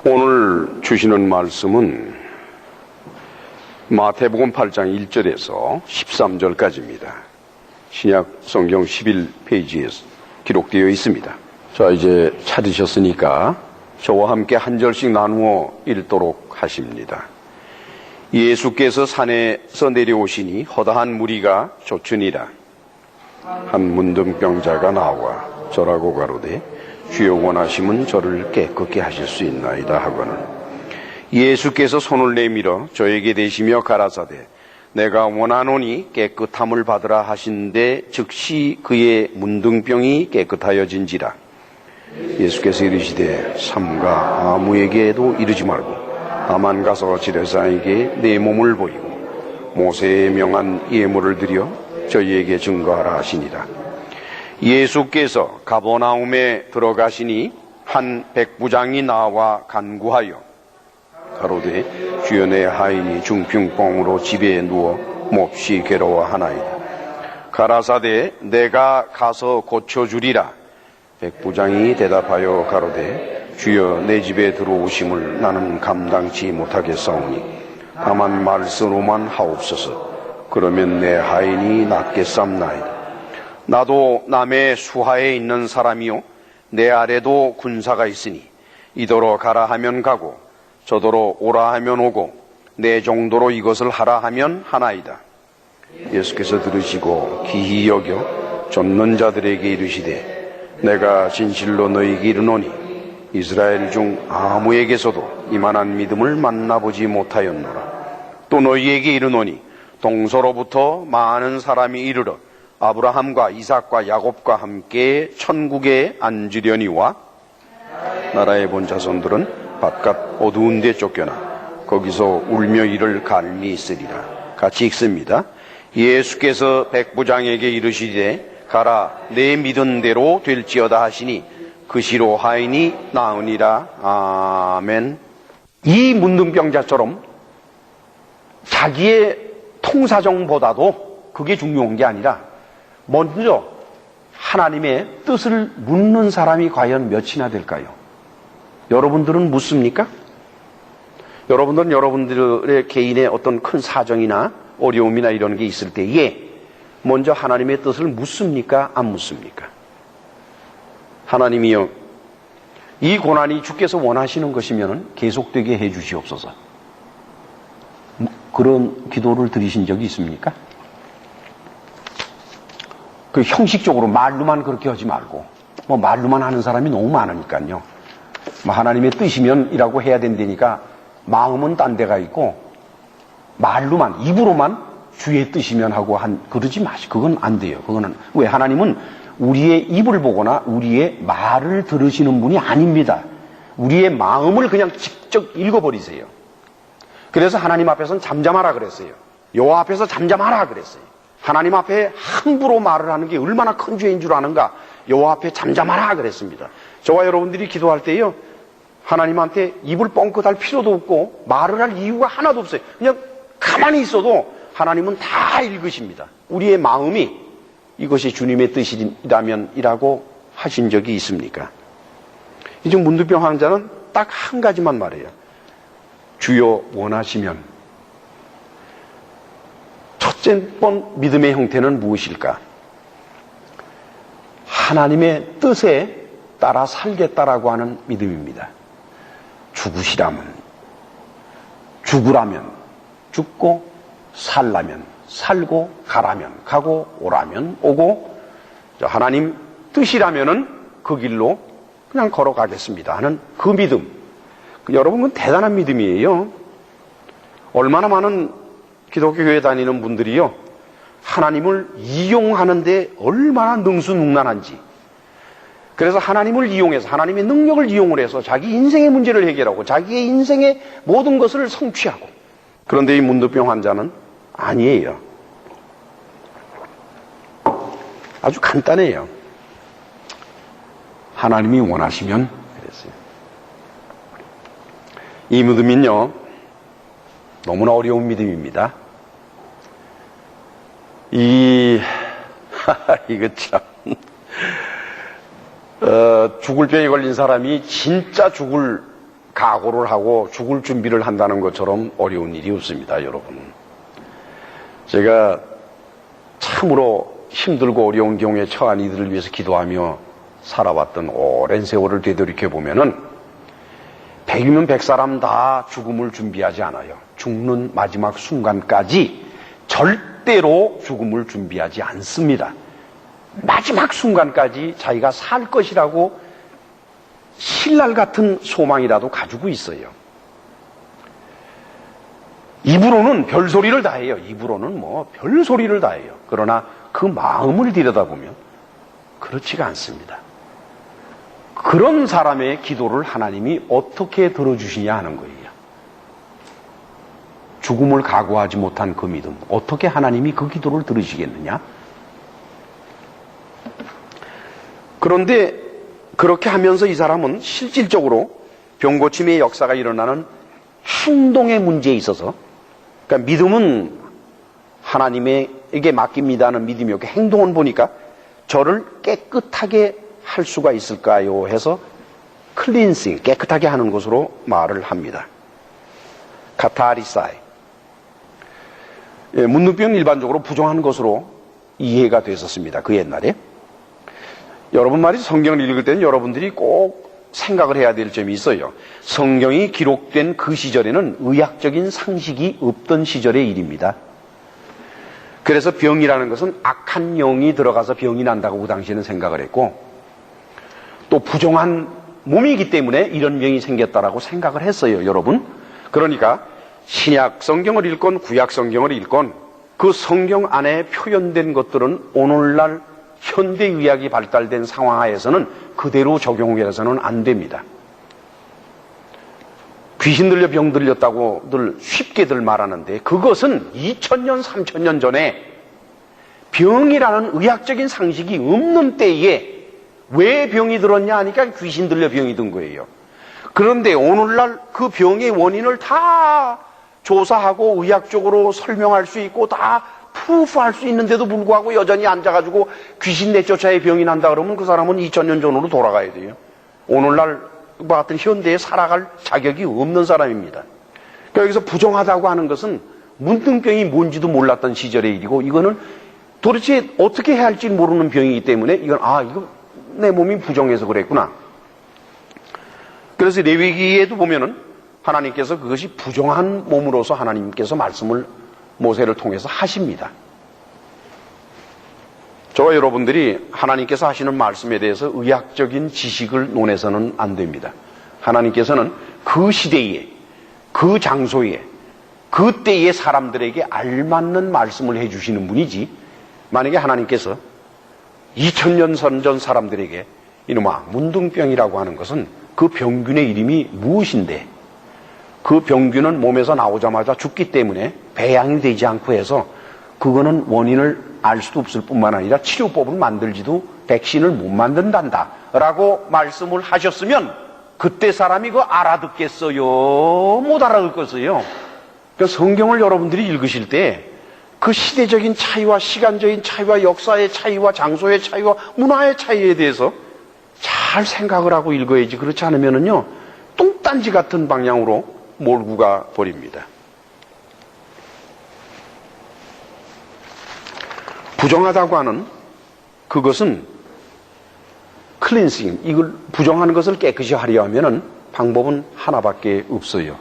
오늘 주시는 말씀은 마태복음 8장 1절에서 13절까지입니다. 신약 성경 11페이지에 기록되어 있습니다. 자, 이제 찾으셨으니까 저와 함께 한 절씩 나누어 읽도록 하십니다. 예수께서 산에서 내려오시니 허다한 무리가 쫓으니라. 한 문둥병자가 나와 저라고 가로되 주여 원하시면 저를 깨끗게 하실 수 있나이다 하거늘 예수께서 손을 내밀어 저에게 대시며 가라사대 내가 원하노니 깨끗함을 받으라 하신데 즉시 그의 문둥병이 깨끗하여진지라. 예수께서 이르시되 삼가 아무에게도 이르지 말고 다만 가서 지레사에게 내 몸을 보이고 모세의 명한 예물을 드려 저희에게 증거하라 하시니라. 예수께서 가버나움에 들어가시니 한 백부장이 나와 간구하여 가로되 주여 내 하인이 중풍병으로 집에 누워 몹시 괴로워하나이다. 가라사대 내가 가서 고쳐주리라. 백부장이 대답하여 가로되 주여 내 집에 들어오심을 나는 감당치 못하겠사오니 다만 말씀으로만 하옵소서. 그러면 내 하인이 낫겠삼나이다. 나도 남의 수하에 있는 사람이요 내 아래도 군사가 있으니 이더러 가라 하면 가고 저더러 오라 하면 오고 내 정도로 이것을 하라 하면 하나이다. 예수께서 들으시고 기히 여겨 쫓는 자들에게 이르시되 내가 진실로 너희에게 이르노니 이스라엘 중 아무에게서도 이만한 믿음을 만나보지 못하였노라. 또 너희에게 이르노니 동서로부터 많은 사람이 이르러 아브라함과 이삭과 야곱과 함께 천국에 앉으려니와 나라의 본 자손들은 바깥 어두운 데 쫓겨나 거기서 울며 이를 갈미 있으리라. 같이 읽습니다. 예수께서 백부장에게 이르시되 가라 내 믿은 대로 될지어다 하시니 그 시로 하인이 나으니라. 아멘. 이 문둥병자처럼 자기의 통사정보다도 그게 중요한 게 아니라 먼저 하나님의 뜻을 묻는 사람이 과연 몇이나 될까요? 여러분들은 묻습니까? 여러분들은 여러분들의 개인의 어떤 큰 사정이나 어려움이나 이런 게 있을 때에 먼저 하나님의 뜻을 묻습니까? 안 묻습니까? 하나님이여 이 고난이 주께서 원하시는 것이면 계속되게 해 주시옵소서. 그런 기도를 드리신 적이 있습니까? 그 형식적으로 말로만 그렇게 하지 말고 말로만 하는 사람이 너무 많으니까요. 하나님의 뜻이면이라고 해야 된다니까 마음은 딴 데가 있고 말로만 입으로만 주의 뜻이면 하고 그러지 마시고 그건 안 돼요. 그거는 왜 하나님은 우리의 입을 보거나 우리의 말을 들으시는 분이 아닙니다. 우리의 마음을 그냥 직접 읽어버리세요. 그래서 하나님 앞에서는 잠잠하라 그랬어요. 여호와 앞에서 잠잠하라 그랬어요. 하나님 앞에 함부로 말을 하는 게 얼마나 큰 죄인 줄 아는가. 여호와 앞에 잠잠하라 그랬습니다. 저와 여러분들이 기도할 때요 하나님한테 입을 뻥끗할 필요도 없고 말을 할 이유가 하나도 없어요. 그냥 가만히 있어도 하나님은 다 읽으십니다. 우리의 마음이 이것이 주님의 뜻이라면 이라고 하신 적이 있습니까? 이제 문둥병 환자는 딱 한 가지만 말해요. 주여 원하시면. 첫째 번 믿음의 형태는 무엇일까? 하나님의 뜻에 따라 살겠다라고 하는 믿음입니다. 죽으라면 죽고 살라면 살고 가라면 가고 오라면 오고 하나님 뜻이라면은 그 길로 그냥 걸어가겠습니다 하는 그 믿음. 여러분 그건 대단한 믿음이에요. 얼마나 많은 기독교 교회 다니는 분들이요 하나님을 이용하는데 얼마나 능수능란한지. 그래서 하나님을 이용해서 하나님의 능력을 이용을 해서 자기 인생의 문제를 해결하고 자기의 인생의 모든 것을 성취하고. 그런데 이 문둥병 환자는 아니에요. 아주 간단해요. 하나님이 원하시면 그랬어요. 이 믿음은요 너무나 어려운 믿음입니다. 이거 참 죽을 병에 걸린 사람이 진짜 죽을 각오를 하고 죽을 준비를 한다는 것처럼 어려운 일이 없습니다, 여러분. 제가 참으로 힘들고 어려운 경우에 처한 이들을 위해서 기도하며 살아왔던 오랜 세월을 되돌이켜 보면은 100이면 100사람 다 죽음을 준비하지 않아요. 죽는 마지막 순간까지 절대로 죽음을 준비하지 않습니다. 마지막 순간까지 자기가 살 것이라고 신랄 같은 소망이라도 가지고 있어요. 입으로는 별소리를 다 해요. 입으로는 뭐 별소리를 다 해요. 그러나 그 마음을 들여다보면 그렇지가 않습니다. 그런 사람의 기도를 하나님이 어떻게 들어주시냐 하는 거예요. 죽음을 각오하지 못한 그 믿음, 어떻게 하나님이 그 기도를 들으시겠느냐? 그런데 그렇게 하면서 이 사람은 실질적으로 병고침의 역사가 일어나는 행동의 문제에 있어서, 그러니까 믿음은 하나님에게 맡깁니다는 믿음이었고, 행동은 보니까 저를 깨끗하게 할 수가 있을까요? 해서 클린싱, 깨끗하게 하는 것으로 말을 합니다. 카타리사이. 문둥병은 일반적으로 부정한 것으로 이해가 됐었습니다. 그 옛날에. 여러분 말이죠. 성경을 읽을 때는 여러분들이 꼭 생각을 해야 될 점이 있어요. 성경이 기록된 그 시절에는 의학적인 상식이 없던 시절의 일입니다. 그래서 병이라는 것은 악한 영이 들어가서 병이 난다고 그 당시에는 생각을 했고, 또 부정한 몸이기 때문에 이런 병이 생겼다라고 생각을 했어요, 여러분. 그러니까 신약 성경을 읽건 구약 성경을 읽건 그 성경 안에 표현된 것들은 오늘날 현대의학이 발달된 상황하에서는 그대로 적용해서는 안 됩니다. 귀신 들려 병 들렸다고들 쉽게들 말하는데, 그것은 2000년, 3000년 전에 병이라는 의학적인 상식이 없는 때에 왜 병이 들었냐 하니까 귀신 들려 병이 든 거예요. 그런데 오늘날 그 병의 원인을 다 조사하고 의학적으로 설명할 수 있고 다 프루프할 수 있는데도 불구하고 여전히 앉아가지고 귀신 내쫓아야 병이 난다 그러면 그 사람은 2000년 전으로 돌아가야 돼요. 오늘날 같은 현대에 살아갈 자격이 없는 사람입니다. 그러니까 여기서 부정하다고 하는 것은 문둥병이 뭔지도 몰랐던 시절의 일이고, 이거는 도대체 어떻게 해야 할지 모르는 병이기 때문에 이건 이거 내 몸이 부정해서 그랬구나. 그래서 레위기에도 보면은 하나님께서 그것이 부정한 몸으로서 하나님께서 말씀을 모세를 통해서 하십니다. 저와 여러분들이 하나님께서 하시는 말씀에 대해서 의학적인 지식을 논해서는 안 됩니다. 하나님께서는 그 시대에, 그 장소에, 그 때의 사람들에게 알맞는 말씀을 해주시는 분이지, 만약에 하나님께서 2000년 전 사람들에게 이놈아 문둥병이라고 하는 것은 그 병균의 이름이 무엇인데, 그 병균은 몸에서 나오자마자 죽기 때문에 배양이 되지 않고 해서 그거는 원인을 알 수도 없을 뿐만 아니라 치료법을 만들지도 백신을 못 만든단다 라고 말씀을 하셨으면 그때 사람이 그거 알아듣겠어요? 못 알아듣겠어요? 그러니까 성경을 여러분들이 읽으실 때 그 시대적인 차이와 시간적인 차이와 역사의 차이와 장소의 차이와 문화의 차이에 대해서 잘 생각을 하고 읽어야지. 그렇지 않으면은요, 똥딴지 같은 방향으로 몰고 가 버립니다. 부정하다고 하는 그것은 클린싱, 이걸 부정하는 것을 깨끗이 하려 하면은 방법은 하나밖에 없어요.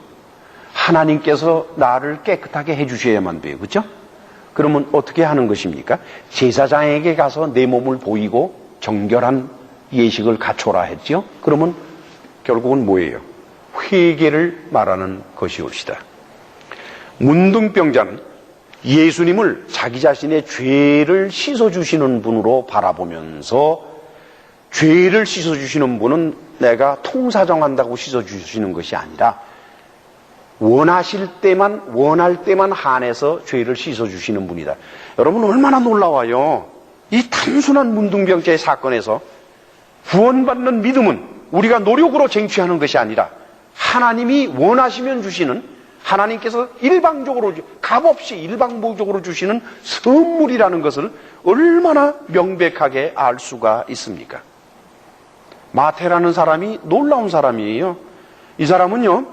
하나님께서 나를 깨끗하게 해주셔야만 돼요. 그렇죠? 그러면 어떻게 하는 것입니까? 제사장에게 가서 내 몸을 보이고 정결한 예식을 갖춰라 했죠. 그러면 결국은 뭐예요? 회개를 말하는 것이옵시다. 문둥병자는 예수님을 자기 자신의 죄를 씻어주시는 분으로 바라보면서, 죄를 씻어주시는 분은 내가 통사정한다고 씻어주시는 것이 아니라 원하실 때만, 원할 때만 한해서 죄를 씻어주시는 분이다. 여러분 얼마나 놀라워요. 이 단순한 문둥병자의 사건에서 구원받는 믿음은 우리가 노력으로 쟁취하는 것이 아니라 하나님이 원하시면 주시는, 하나님께서 일방적으로 값없이 일방적으로 주시는 선물이라는 것을 얼마나 명백하게 알 수가 있습니까? 마태라는 사람이 놀라운 사람이에요. 이 사람은요,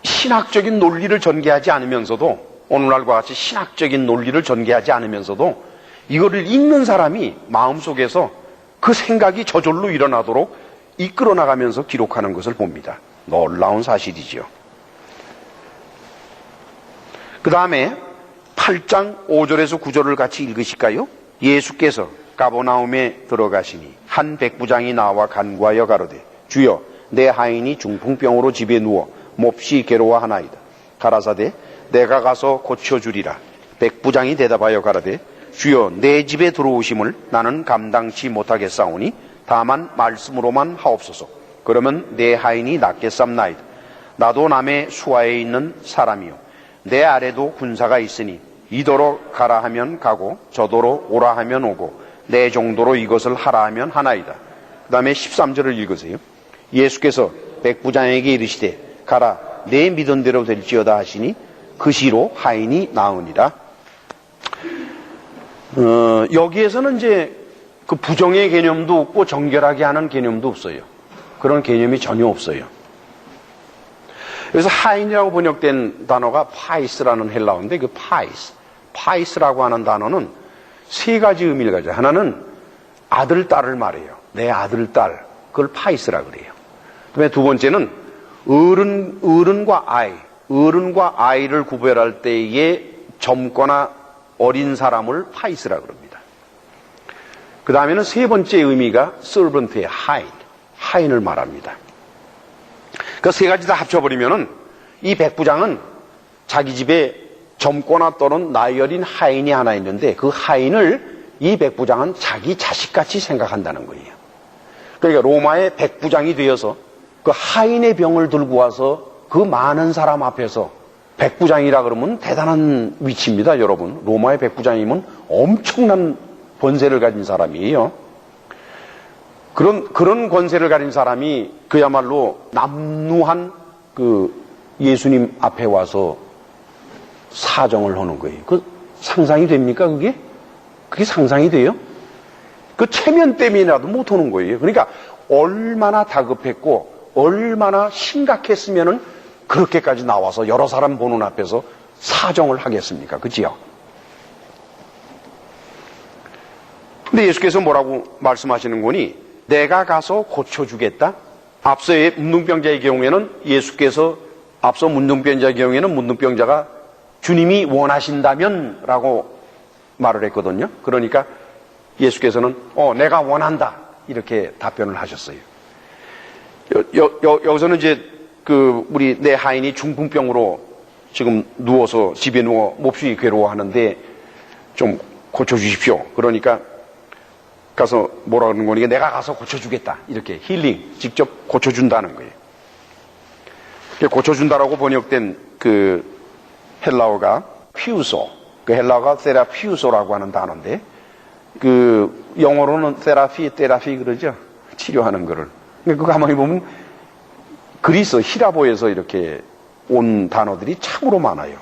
신학적인 논리를 전개하지 않으면서도, 오늘날과 같이 신학적인 논리를 전개하지 않으면서도 이거를 읽는 사람이 마음속에서 그 생각이 저절로 일어나도록 이끌어 나가면서 기록하는 것을 봅니다. 놀라운 사실이지요. 그 다음에 8장 5절에서 9절을 같이 읽으실까요? 예수께서 가버나움에 들어가시니 한 백부장이 나와 간구하여 가로되 주여 내 하인이 중풍병으로 집에 누워 몹시 괴로워하나이다. 가라사대 내가 가서 고쳐주리라. 백부장이 대답하여 가라되 주여 내 집에 들어오심을 나는 감당치 못하겠사오니 다만 말씀으로만 하옵소서. 그러면 내 하인이 낫겠삼나이다. 나도 남의 수하에 있는 사람이요 내 아래도 군사가 있으니 이도로 가라 하면 가고 저도로 오라 하면 오고 내 정도로 이것을 하라 하면 하나이다. 그 다음에 13절을 읽으세요. 예수께서 백부장에게 이르시되 가라 내 믿은 대로 될지어다 하시니 그 시로 하인이 나으니라. 여기에서는 이제 그 부정의 개념도 없고 정결하게 하는 개념도 없어요. 그런 개념이 전혀 없어요. 그래서 하인이라고 번역된 단어가 파이스라는 헬라어인데 그 파이스라고 하는 단어는 세 가지 의미를 가져요. 하나는 아들, 딸을 말해요. 내 아들, 딸. 그걸 파이스라 그래요. 그다음에 두 번째는 어른과 아이를 구별할 때에 젊거나 어린 사람을 파이스라 그럽니다. 그 다음에는 세 번째 의미가 servant의 하인을 말합니다. 그 세 가지 다 합쳐버리면은 이 백부장은 자기 집에 젊거나 또는 나이 어린 하인이 하나 있는데 그 하인을 이 백부장은 자기 자식같이 생각한다는 거예요. 그러니까 로마의 백부장이 되어서 그 하인의 병을 들고 와서 그 많은 사람 앞에서 백부장이라 그러면 대단한 위치입니다, 여러분. 로마의 백부장이면 엄청난 권세를 가진 사람이에요. 그런 권세를 가진 사람이 그야말로 남루한 그 예수님 앞에 와서 사정을 하는 거예요. 그 상상이 됩니까, 그게? 그게 상상이 돼요? 그 체면 때문이라도 못 하는 거예요. 그러니까 얼마나 다급했고 얼마나 심각했으면은 그렇게까지 나와서 여러 사람 보는 앞에서 사정을 하겠습니까? 그지요? 근데 예수께서 뭐라고 말씀하시는 거니? 내가 가서 고쳐주겠다? 앞서의 문둥병자의 경우에는 예수께서 앞서 문둥병자의 경우에는 문둥병자가 주님이 원하신다면 라고 말을 했거든요. 그러니까 예수께서는 내가 원한다 이렇게 답변을 하셨어요. 여기서는 이제 우리 내 하인이 중풍병으로 지금 누워서 집에 누워 몹시 괴로워하는데 좀 고쳐주십시오. 그러니까 가서 뭐라 그러는 거니까 내가 가서 고쳐주겠다. 이렇게 힐링, 직접 고쳐준다는 거예요. 고쳐준다라고 번역된 그 헬라어가 피우소, 그 헬라어가 테라피우소라고 하는 단어인데 그 영어로는 테라피 그러죠. 치료하는 거를. 그거 가만히 보면 그리스, 히라보에서 이렇게 온 단어들이 참으로 많아요.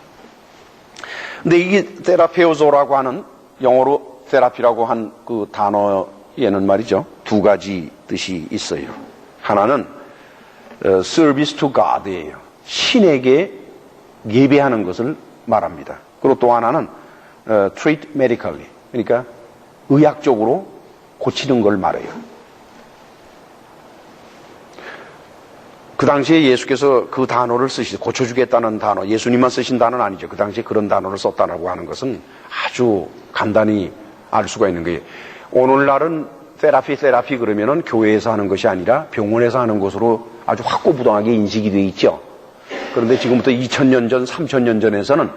근데 이게 테라페오소라고 하는 영어로 테라피라고 한 그 단어에는 말이죠. 두 가지 뜻이 있어요. 하나는 service to God이에요. 신에게 예배하는 것을 말합니다. 그리고 또 하나는 treat medically. 그러니까 의학적으로 고치는 걸 말해요. 그 당시에 예수께서 그 단어를 고쳐주겠다는 단어, 예수님만 쓰신 단어는 아니죠. 그 당시에 그런 단어를 썼다라고 하는 것은 아주 간단히 알 수가 있는 거예요. 오늘날은 테라피 그러면은 교회에서 하는 것이 아니라 병원에서 하는 것으로 아주 확고부동하게 인식이 돼 있죠. 그런데 지금부터 2000년 전, 3000년 전에서는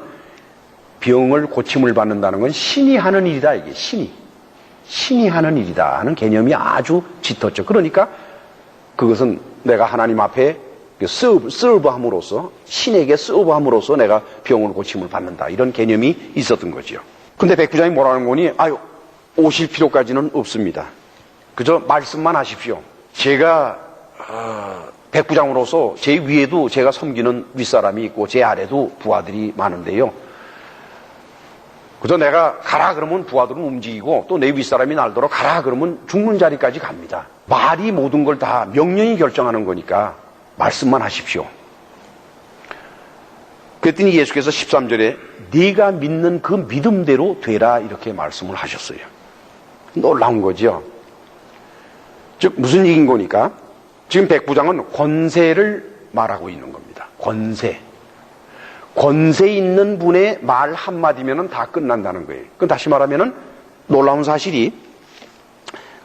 병을 고침을 받는다는 건 신이 하는 일이다, 이게. 신이 하는 일이다 하는 개념이 아주 짙었죠. 그러니까 그것은 내가 하나님 앞에 서브함으로써, 신에게 서브함으로써 내가 병을 고침을 받는다. 이런 개념이 있었던 거지요. 근데 백부장이 뭐라는 거니? 오실 필요까지는 없습니다. 그저 말씀만 하십시오. 제가 백부장으로서 제 위에도 제가 섬기는 윗사람이 있고 제 아래도 부하들이 많은데요. 그저 내가 가라 그러면 부하들은 움직이고 또 내 윗사람이 날더러 가라 그러면 죽는 자리까지 갑니다. 말이 모든 걸 다 명령이 결정하는 거니까 말씀만 하십시오. 그랬더니 예수께서 13절에 네가 믿는 그 믿음대로 되라 이렇게 말씀을 하셨어요. 놀라운 거죠. 즉 무슨 얘기인 거니까 지금 백부장은 권세를 말하고 있는 겁니다. 권세 있는 분의 말 한마디면 다 끝난다는 거예요. 그 다시 말하면 놀라운 사실이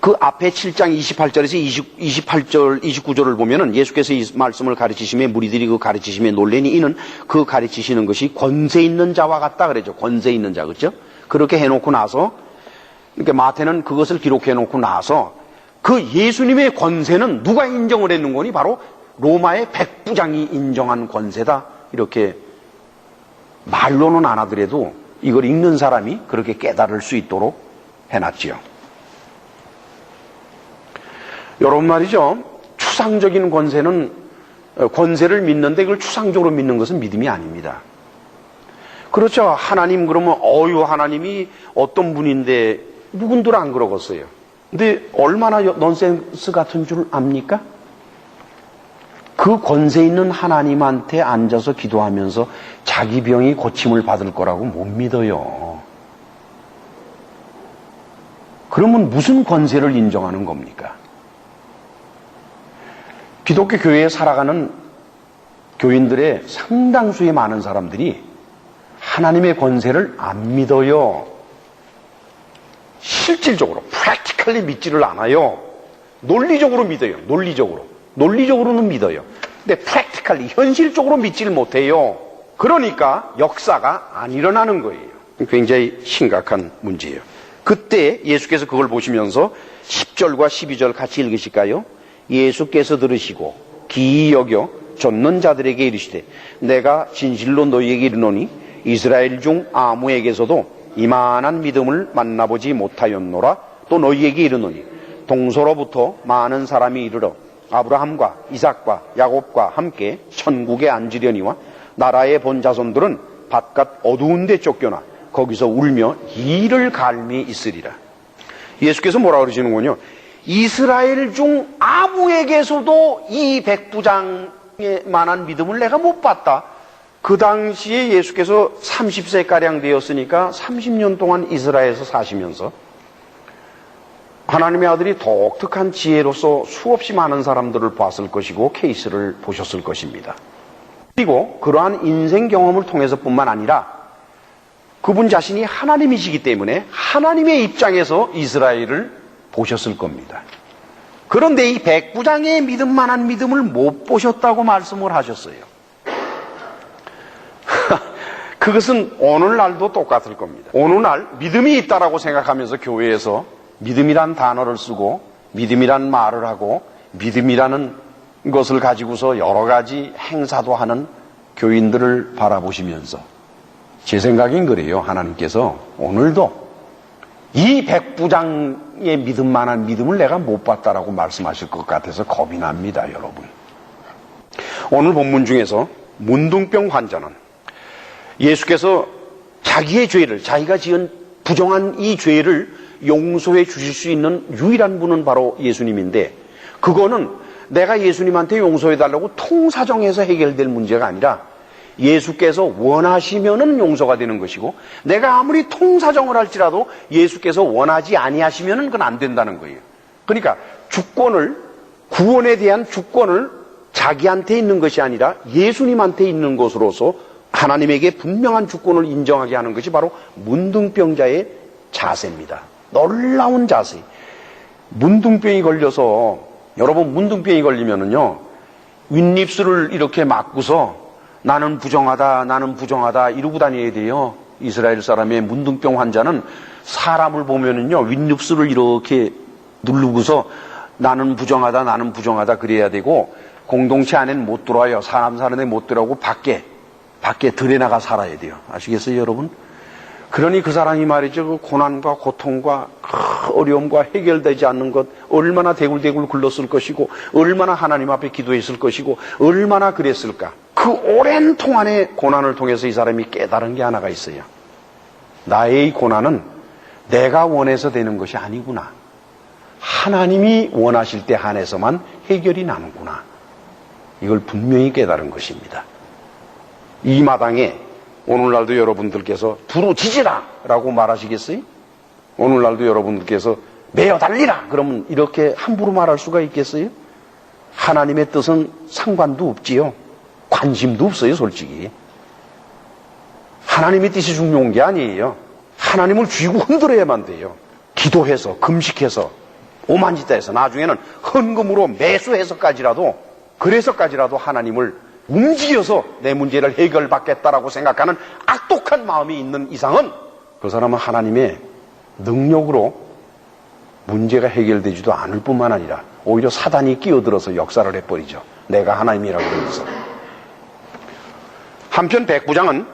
그 앞에 7장 28절에서 28절, 29절을 보면은 예수께서 이 말씀을 가르치시며 무리들이 그 가르치시며 놀래니 이는 그 가르치시는 것이 권세 있는 자와 같다 그러죠. 권세 있는 자, 그렇죠? 그렇게 해놓고 나서, 그러니까 마태는 그것을 기록해놓고 나서 그 예수님의 권세는 누가 인정을 했는 거니? 바로 로마의 백부장이 인정한 권세다. 이렇게 말로는 안 하더라도 이걸 읽는 사람이 그렇게 깨달을 수 있도록 해놨지요. 여러분 말이죠. 추상적인 권세를 믿는데 그걸 추상적으로 믿는 것은 믿음이 아닙니다. 그렇죠. 하나님 그러면 하나님이 어떤 분인데 누군들 안 그러겠어요. 근데 얼마나 넌센스 같은 줄 압니까? 그 권세 있는 하나님한테 앉아서 기도하면서 자기 병이 고침을 받을 거라고 못 믿어요. 그러면 무슨 권세를 인정하는 겁니까? 기독교 교회에 살아가는 교인들의 상당수의 많은 사람들이 하나님의 권세를 안 믿어요. 실질적으로, practically 믿지를 않아요. 논리적으로 믿어요. 논리적으로는 믿어요. 근데 practically, 현실적으로 믿지를 못해요. 그러니까 역사가 안 일어나는 거예요. 굉장히 심각한 문제예요. 그때 예수께서 그걸 보시면서 10절과 12절 같이 읽으실까요? 예수께서 들으시고 기이 여겨 좇는 자들에게 이르시되 내가 진실로 너희에게 이르노니 이스라엘 중 아무에게서도 이만한 믿음을 만나보지 못하였노라. 또 너희에게 이르노니 동서로부터 많은 사람이 이르러 아브라함과 이삭과 야곱과 함께 천국에 앉으려니와 나라의 본 자손들은 바깥 어두운 데 쫓겨나 거기서 울며 이를 갈미 있으리라. 예수께서 뭐라 그러시는군요. 이스라엘 중 아무에게서도 이 백부장에 만한 믿음을 내가 못 봤다. 그 당시에 예수께서 30세가량 되었으니까 30년 동안 이스라엘에서 사시면서 하나님의 아들이 독특한 지혜로서 수없이 많은 사람들을 봤을 것이고 케이스를 보셨을 것입니다. 그리고 그러한 인생 경험을 통해서뿐만 아니라 그분 자신이 하나님이시기 때문에 하나님의 입장에서 이스라엘을 보셨을 겁니다. 그런데 이 백부장의 믿음만한 믿음을 못 보셨다고 말씀을 하셨어요. 그것은 오늘날도 똑같을 겁니다. 오늘날 믿음이 있다라고 생각하면서 교회에서 믿음이란 단어를 쓰고 믿음이란 말을 하고 믿음이라는 것을 가지고서 여러 가지 행사도 하는 교인들을 바라보시면서 제 생각엔 그래요. 하나님께서 오늘도 이 백부장의 믿음만한 믿음을 내가 못 봤다라고 말씀하실 것 같아서 겁이 납니다, 여러분. 오늘 본문 중에서 문둥병 환자는 예수께서 자기의 죄를, 자기가 지은 부정한 이 죄를 용서해 주실 수 있는 유일한 분은 바로 예수님인데, 그거는 내가 예수님한테 용서해 달라고 통사정해서 해결될 문제가 아니라 예수께서 원하시면은 용서가 되는 것이고, 내가 아무리 통사정을 할지라도 예수께서 원하지 아니하시면은 그건 안 된다는 거예요. 그러니까 구원에 대한 주권을 자기한테 있는 것이 아니라 예수님한테 있는 것으로서 하나님에게 분명한 주권을 인정하게 하는 것이 바로 문둥병자의 자세입니다. 놀라운 자세. 문둥병이 걸려서, 여러분 문둥병이 걸리면은요, 윗입술을 이렇게 막고서 나는 부정하다 이러고 다녀야 돼요. 이스라엘 사람의 문둥병 환자는 사람을 보면은요, 윗입술을 이렇게 누르고서 나는 부정하다 그래야 되고, 공동체 안에는 못 들어와요. 사람 사는 데 못 들어오고 밖에 들에 나가 살아야 돼요. 아시겠어요, 여러분? 그러니 그 사람이 말이죠, 그 고난과 고통과 어려움과 해결되지 않는 것, 얼마나 대굴대굴 굴렀을 것이고, 얼마나 하나님 앞에 기도했을 것이고, 얼마나 그랬을까. 그 오랜 동안의 고난을 통해서 이 사람이 깨달은 게 하나가 있어요. 나의 이 고난은 내가 원해서 되는 것이 아니구나. 하나님이 원하실 때 한해서만 해결이 나는구나. 이걸 분명히 깨달은 것입니다. 이 마당에 오늘날도 여러분들께서 부르짖으라 라고 말하시겠어요? 오늘날도 여러분들께서 매어 달리라 그러면 이렇게 함부로 말할 수가 있겠어요? 하나님의 뜻은 상관도 없지요. 관심도 없어요, 솔직히. 하나님의 뜻이 중요한 게 아니에요. 하나님을 쥐고 흔들어야만 돼요. 기도해서, 금식해서, 오만짓다 해서 나중에는 헌금으로 매수해서까지라도, 그래서까지라도 하나님을 움직여서 내 문제를 해결받겠다라고 생각하는 악독한 마음이 있는 이상은 그 사람은 하나님의 능력으로 문제가 해결되지도 않을 뿐만 아니라 오히려 사단이 끼어들어서 역사를 해버리죠. 내가 하나님이라고 그러면서. 한편 백부장은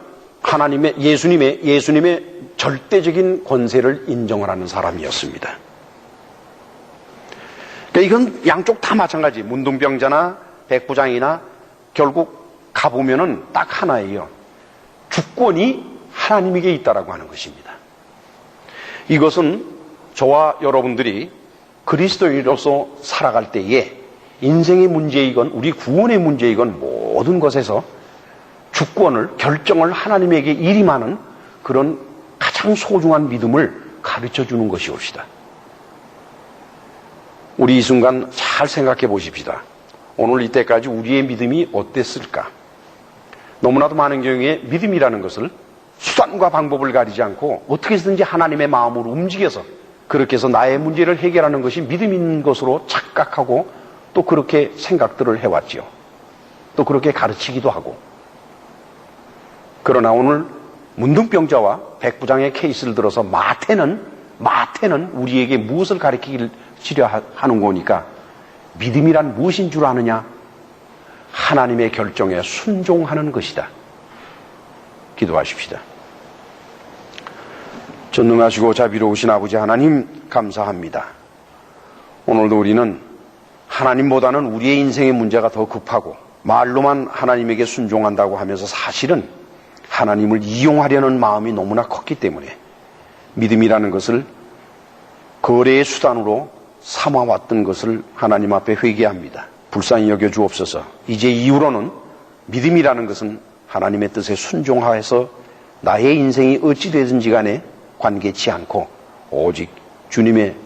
예수님의 절대적인 권세를 인정을 하는 사람이었습니다. 그러니까 이건 양쪽 다 마찬가지. 문둥병자나 백부장이나 결국 가보면은 딱 하나예요. 주권이 하나님에게 있다라고 하는 것입니다. 이것은 저와 여러분들이 그리스도인으로서 살아갈 때에 인생의 문제이건 우리 구원의 문제이건 모든 것에서 주권을, 결정을 하나님에게 일임하는 그런 가장 소중한 믿음을 가르쳐 주는 것이옵시다. 우리 이 순간 잘 생각해 보십시다. 오늘 이때까지 우리의 믿음이 어땠을까? 너무나도 많은 경우에 믿음이라는 것을 수단과 방법을 가리지 않고 어떻게 해서든지 하나님의 마음으로 움직여서 그렇게 해서 나의 문제를 해결하는 것이 믿음 있는 것으로 착각하고 또 그렇게 생각들을 해왔지요. 또 그렇게 가르치기도 하고. 그러나 오늘 문둥병자와 백부장의 케이스를 들어서 마태는 우리에게 무엇을 가르치려 하는 거니까 믿음이란 무엇인 줄 아느냐? 하나님의 결정에 순종하는 것이다. 기도하십시다. 전능하시고 자비로우신 아버지 하나님 감사합니다. 오늘도 우리는 하나님보다는 우리의 인생의 문제가 더 급하고 말로만 하나님에게 순종한다고 하면서 사실은 하나님을 이용하려는 마음이 너무나 컸기 때문에 믿음이라는 것을 거래의 수단으로 삼아왔던 것을 하나님 앞에 회개합니다. 불쌍히 여겨 주옵소서. 이제 이후로는 믿음이라는 것은 하나님의 뜻에 순종하여서 나의 인생이 어찌 되든지 간에 관계치 않고 오직 주님의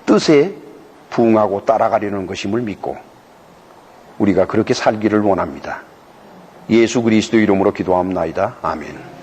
뜻에 부응하고 따라가려는 것임을 믿고 우리가 그렇게 살기를 원합니다. 예수 그리스도 이름으로 기도합나이다. 아멘.